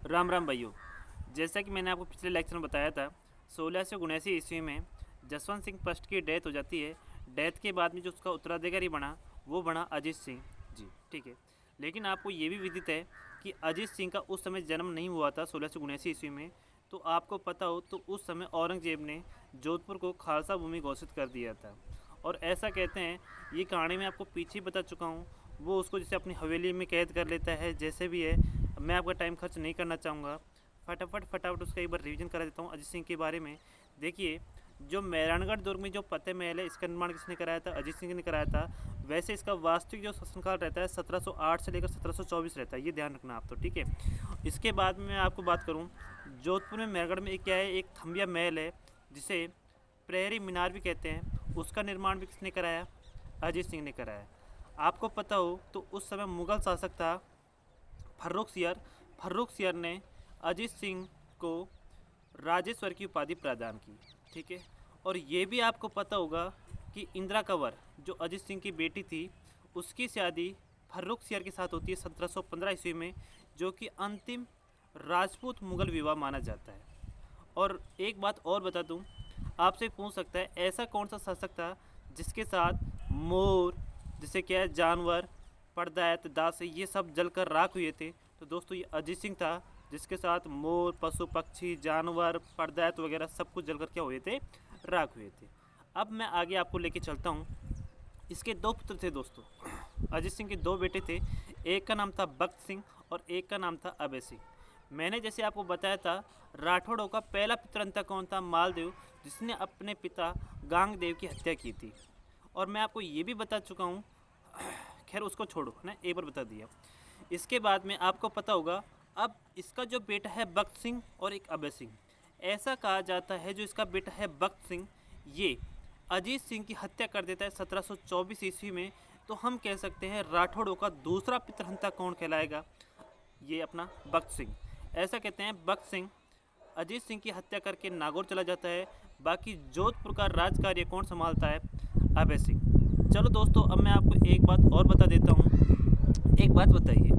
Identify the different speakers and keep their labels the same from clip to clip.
Speaker 1: राम राम भाइयों। जैसा कि मैंने आपको पिछले लेक्चर में बताया था, 1679 ईस्वी में जसवंत सिंह फर्स्ट की डेथ हो जाती है। डेथ के बाद में जो उसका उत्तराधिकारी बना वो बना अजीत सिंह जी, ठीक है। लेकिन आपको ये भी विदित है कि अजीत सिंह का उस समय जन्म नहीं हुआ था 1679 ईस्वी में। तो आपको पता हो तो उस समय औरंगजेब ने जोधपुर को खालसा भूमि घोषित कर दिया था। और ऐसा कहते हैं, ये कहानी मैं आपको पीछे बता चुका हूँ, वो उसको जैसे अपनी हवेली में कैद कर लेता है, जैसे भी है। मैं आपका टाइम खर्च नहीं करना चाहूँगा, फटाफट उसका एक बार रिवीजन करा देता हूँ अजीत सिंह के बारे में। देखिए, जो मेहरानगढ़ दुर्ग में जो फतेह महल है, इसका निर्माण किसने कराया था? अजीत सिंह ने कराया था। वैसे इसका वास्तविक जो शासनकाल रहता है 1708 से लेकर 1724 रहता है, ये ध्यान रखना आप तो, ठीक है। इसके बाद में मैं आपको बात करूँ, जोधपुर में मेहरगढ़ में क्या है, एक थम्बिया महल है जिसे प्रहरी मीनार भी कहते हैं। उसका निर्माण भी किसने कराया? अजीत सिंह ने कराया। आपको पता हो तो उस समय मुग़ल शासक था फर्रुख सियर ने अजीत सिंह को राजेश्वर की उपाधि प्रदान की, ठीक है। और ये भी आपको पता होगा कि इंदिरा कंवर जो अजीत सिंह की बेटी थी, उसकी शादी फर्रुख सियर के साथ होती है 1715 ईस्वी में, जो कि अंतिम राजपूत मुग़ल विवाह माना जाता है। और एक बात और बता दूं, आपसे पूछ सकता है ऐसा कौन सा शासक था जिसके साथ मोर, जिसे क्या है, जानवर, परदैत, दास, ये सब जलकर राख हुए थे? तो दोस्तों ये अजीत सिंह था जिसके साथ मोर, पशु पक्षी, जानवर, परदैत वगैरह सब कुछ जलकर क्या हुए थे? राख हुए थे। अब मैं आगे आपको लेके चलता हूँ। इसके दो पुत्र थे दोस्तों, अजीत सिंह के दो बेटे थे। एक का नाम था बख्त सिंह और एक का नाम था अभय सिंह। मैंने जैसे आपको बताया था, राठौड़ों का पहला पितरंता कौन था? मालदेव, जिसने अपने पिता गांगदेव की हत्या की थी। और मैं आपको ये भी बता चुका हूँ, खैर उसको छोड़ो ना, एक बार बता दिया। इसके बाद में आपको पता होगा, अब इसका जो बेटा है बख्त सिंह और एक अभय सिंह, ऐसा कहा जाता है जो इसका बेटा है बख्त सिंह, ये अजीत सिंह की हत्या कर देता है 1724 ईस्वी में। तो हम कह सकते हैं राठौड़ों का दूसरा पितरहंता कौन कहलाएगा? ये अपना बख्त सिंह। ऐसा कहते हैं बख्त सिंह अजीत सिंह की हत्या करके नागौर चला जाता है। बाकी जोधपुर का राज कार्य कौन संभालता है? अभय सिंह। चलो दोस्तों, अब मैं आपको एक बात और बता देता हूँ। एक बात बताइए,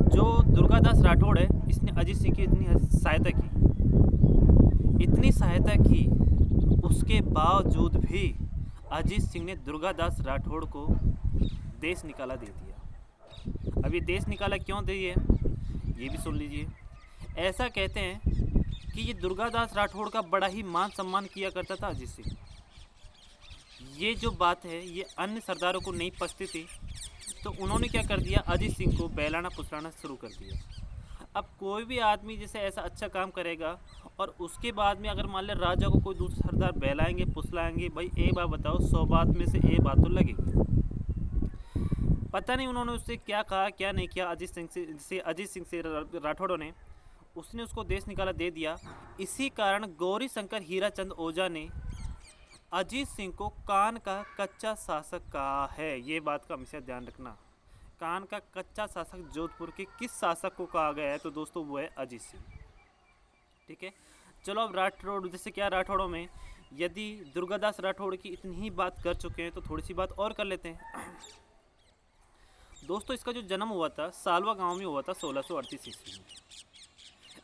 Speaker 1: जो दुर्गादास राठौड़ है, इसने अजीत सिंह की इतनी सहायता की, उसके बावजूद भी अजीत सिंह ने दुर्गादास राठौड़ को देश निकाला दे दिया। अब ये देश निकाला क्यों दिए, ये भी सुन लीजिए। ऐसा कहते हैं कि ये दुर्गादास राठौड़ का बड़ा ही मान सम्मान किया करता था अजीत सिंह। ये जो बात है ये अन्य सरदारों को नहीं पचती थी, तो उन्होंने क्या कर दिया, अजीत सिंह को बहलाना फुसलाना शुरू कर दिया। अब कोई भी आदमी जैसे ऐसा अच्छा काम करेगा और उसके बाद में अगर मान लिया राजा को कोई दूसरे सरदार बहलाएंगे फुसलाएंगे, भाई एक बात बताओ, 100 बात में से एक बात तो लगेगी। पता नहीं उन्होंने उससे क्या कहा क्या नहीं किया अजीत सिंह से राठौड़ों ने, उसने उसको देश निकाला दे दिया। इसी कारण गौरी शंकर हीराचंद ओझा ने अजीत सिंह को कान का कच्चा शासक कहा है। ये बात का हमेशा ध्यान रखना। कान का कच्चा शासक जोधपुर के किस शासक को कहा गया है? तो दोस्तों वो है अजीत सिंह, ठीक है। चलो अब राठौड़, जैसे क्या राठौड़ों में, यदि दुर्गादास राठौड़ की इतनी ही बात कर चुके हैं तो थोड़ी सी बात और कर लेते हैं। दोस्तों इसका जो जन्म हुआ था सालवा गांव में हुआ था 1638 ईस्वी में।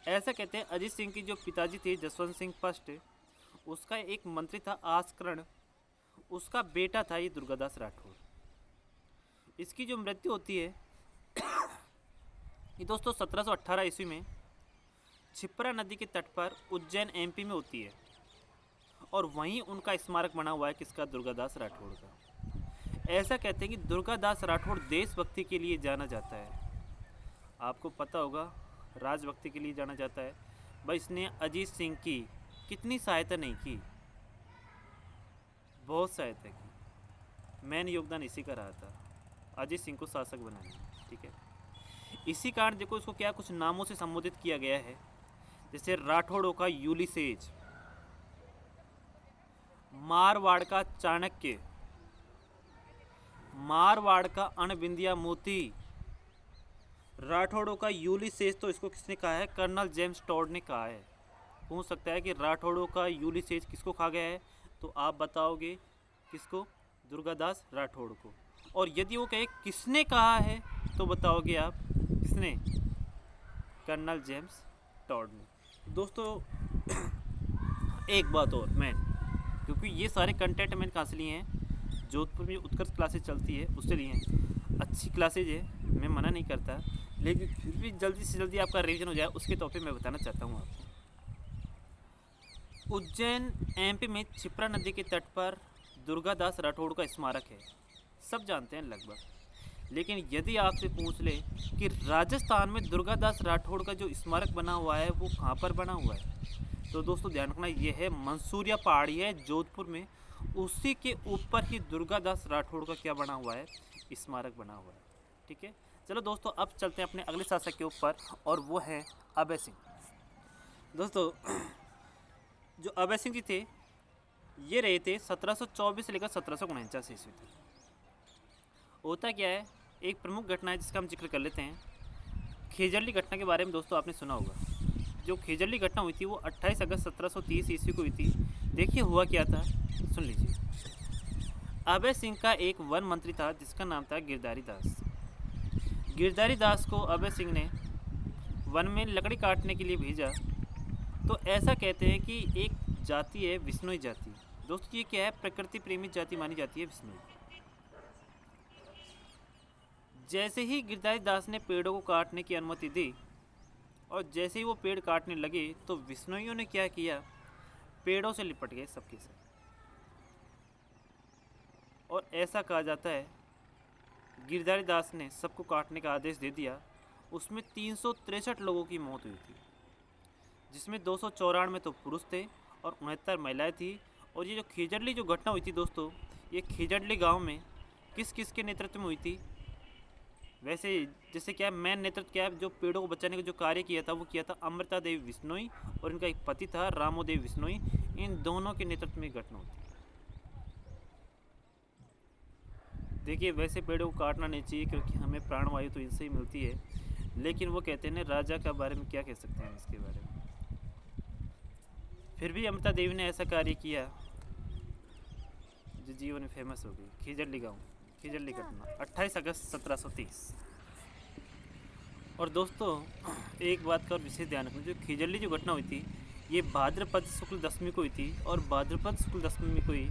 Speaker 1: ऐसा कहते हैं अजीत सिंह की जो पिताजी थे जसवंत सिंह फर्स्ट, उसका एक मंत्री था आस्करण, उसका बेटा था ये दुर्गादास राठौड़। इसकी जो मृत्यु होती है ये दोस्तों 1718 ईस्वी में छिप्रा नदी के तट पर उज्जैन एमपी में होती है। और वहीं उनका स्मारक बना हुआ है किसका? दुर्गादास राठौड़ का। ऐसा कहते हैं कि दुर्गादास राठौड़ देशभक्ति के लिए जाना जाता है। आपको पता होगा राजभक्ति के लिए जाना जाता है। भाई इसने अजीत सिंह की कितनी सहायता नहीं की, बहुत सहायता की। मैंने योगदान इसी का रहा था, अजीत सिंह को शासक बनाने में, ठीक है। इसी कारण देखो इसको क्या कुछ नामों से संबोधित किया गया है, जैसे राठौड़ों का यूलिसेज, मारवाड़ का चाणक्य, मारवाड़ का अणबिंदिया मोती। राठौड़ों का यूलिसेज तो इसको किसने कहा है? कर्नल जेम्स टॉड ने कहा है। पूछ सकता है कि राठौड़ों का यूलिसेज किसको कहा गया है, तो आप बताओगे किसको? दुर्गादास राठौड़ को। और यदि वो कहे किसने कहा है तो बताओगे आप किसने? कर्नल जेम्स टॉड ने। दोस्तों एक बात और मैं, क्योंकि ये सारे कंटेंट मैंने कहाँ से लिए हैं, जोधपुर में उत्कर्ष क्लासेज चलती है उससे लिए हैं। अच्छी क्लासेज है, मैं मना नहीं करता, लेकिन फिर भी जल्दी से जल्दी आपका रिवीजन हो जाए उसके तौर पे मैं बताना चाहता हूँ आपको। उज्जैन एमपी में क्षिप्रा नदी के तट पर दुर्गादास राठौड़ का स्मारक है, सब जानते हैं लगभग। लेकिन यदि आपसे पूछ ले कि राजस्थान में दुर्गादास राठौड़ का जो स्मारक बना हुआ है वो कहाँ पर बना हुआ है, तो दोस्तों ध्यान रखना, ये है मंसूरिया पहाड़ी है जोधपुर में, उसी के ऊपर ही दुर्गादास राठौड़ का क्या बना हुआ है, स्मारक बना हुआ है। ठीक है, चलो दोस्तों अब चलते हैं अपने अगले शासक के ऊपर, और वो है अभय सिंह। दोस्तों जो अभय सिंह जी थे ये रहे थे 1724 से लेकर 1749 ईस्वी तक। होता क्या है, एक प्रमुख घटना है जिसका हम जिक्र कर लेते हैं। खेजरली घटना के बारे में दोस्तों आपने सुना होगा। जो खेजरली घटना हुई थी वो 28 अगस्त 1730 ईस्वी को हुई थी। देखिए हुआ क्या था, सुन लीजिए। अभय सिंह का एक वन मंत्री था जिसका नाम था गिरधारी दास। गिरधारी दास को अभय सिंह ने वन में लकड़ी काटने के लिए भेजा। तो ऐसा कहते हैं कि एक जाति है विश्नोई जाति। दोस्तों ये क्या है, प्रकृति प्रेमी जाति मानी जाती है विश्नोई। जैसे ही गिरधारी दास ने पेड़ों को काटने की अनुमति दी और जैसे ही वो पेड़ काटने लगे तो विश्नोइयों ने क्या किया, पेड़ों से लिपट गए सबके सब। और ऐसा कहा जाता है गिरधारी दास ने सबको काटने का आदेश दे दिया। उसमें 363 लोगों की मौत हुई थी, जिसमें 294 तो पुरुष थे और 69 महिलाएं थी। और ये जो खेजड़ली जो घटना हुई थी दोस्तों, ये खेजड़ली गांव में किस किस के नेतृत्व में हुई थी, वैसे जैसे क्या मेन नेतृत्व क्या है, जो पेड़ों को बचाने का जो कार्य किया था वो किया था अमृता देवी विश्नोई, और इनका एक पति था रामो देवी विश्नोई। इन दोनों के नेतृत्व में घटना होती। देखिए वैसे पेड़ों को काटना नहीं चाहिए क्योंकि हमें प्राणवायु तो इनसे ही मिलती है, लेकिन वो कहते हैं ना राजा के बारे में क्या कह सकते हैं इसके बारे में। फिर भी अमृता देवी ने ऐसा कार्य किया जो जीवन में फेमस हो गई। खिजड़ली गाँव, खिजड़ली घटना 28 अगस्त 1730। और दोस्तों एक बात का और विशेष ध्यान रखना, जो खिजड़ली जो घटना हुई थी ये भाद्रपद शुक्ल दशमी को हुई थी, और भाद्रपद शुक्ल दशमी को ही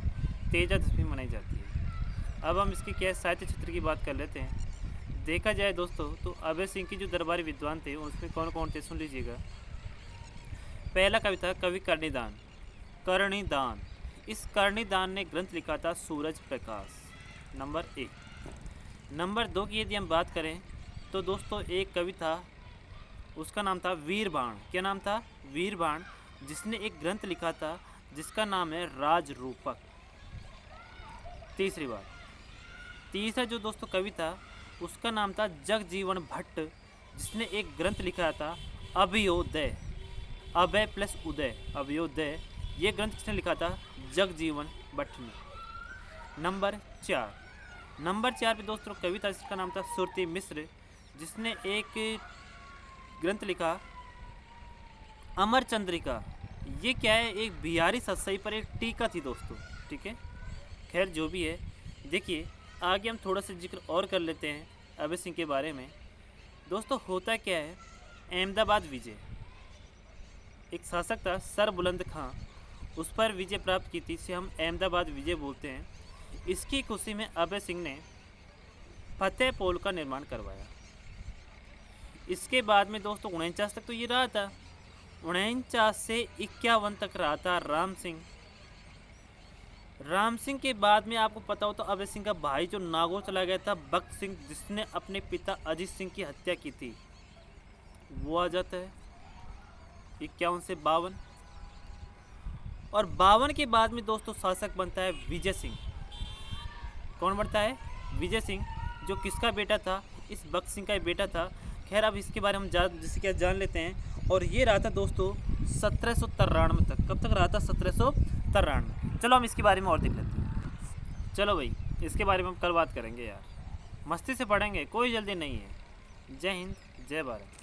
Speaker 1: तेजा दशमी मनाई जाती है। अब हम इसके क्या साहित्य क्षेत्र की बात कर लेते हैं। देखा जाए दोस्तों तो अभय सिंह की जो दरबारी विद्वान थे उसमें कौन कौन थे, सुन लीजिएगा। पहला कवि था कवि कर्णिदान। कर्णिदान, इस कर्णिदान ने ग्रंथ लिखा था सूरज प्रकाश, नंबर 1। नंबर 2 की यदि हम बात करें तो दोस्तों एक कवि था, उसका नाम था वीरबाण। क्या नाम था, वीरबाण, जिसने एक ग्रंथ लिखा था जिसका नाम है राजरूपक। तीसरी बात, तीसरा जो दोस्तों कवि था उसका नाम था जगजीवन भट्ट, जिसने एक ग्रंथ लिखा था अभयोदय। अभय प्लस उदय, अभयोदय। ये ग्रंथ किसने लिखा था, जगजीवन भट्ट ने। नंबर 4 पे दोस्तों कवि था जिसका नाम था सुरती मिश्र, जिसने एक ग्रंथ लिखा अमर चंद्रिका। ये क्या है, एक बिहारी सत्सई पर एक टीका थी दोस्तों। ठीक है, खैर जो भी है, देखिए आगे हम थोड़ा सा जिक्र और कर लेते हैं अभय सिंह के बारे में। दोस्तों होता क्या है, अहमदाबाद विजय, एक शासक था सर बुलंद खां, उस पर विजय प्राप्त की थी, इसे हम अहमदाबाद विजय बोलते हैं। इसकी खुशी में अभय सिंह ने फतेह पोल का निर्माण करवाया। इसके बाद में दोस्तों 49 तक तो ये रहा था, 49 से 51 तक रहा था राम सिंह। राम सिंह के बाद में आपको पता हो तो अभय सिंह का भाई जो नागौर चला गया था भक्त सिंह, जिसने अपने पिता अजीत सिंह की हत्या की थी, वो आ जाता है 51 से 52। और 52 के बाद में दोस्तों शासक बनता है विजय सिंह। कौन बनता है, विजय सिंह, जो किसका बेटा था, इस भक्त सिंह का बेटा था। खैर अब इसके बारे में हम जिससे क्या जान लेते हैं। और ये रहा था दोस्तों 1793 तक। कब तक रहा था, 1793। चलो हम इसके बारे में और देख लेते हैं। चलो भाई इसके बारे में हम कल बात करेंगे यार, मस्ती से पढ़ेंगे, कोई जल्दी नहीं है। जय हिंद, जय भारत।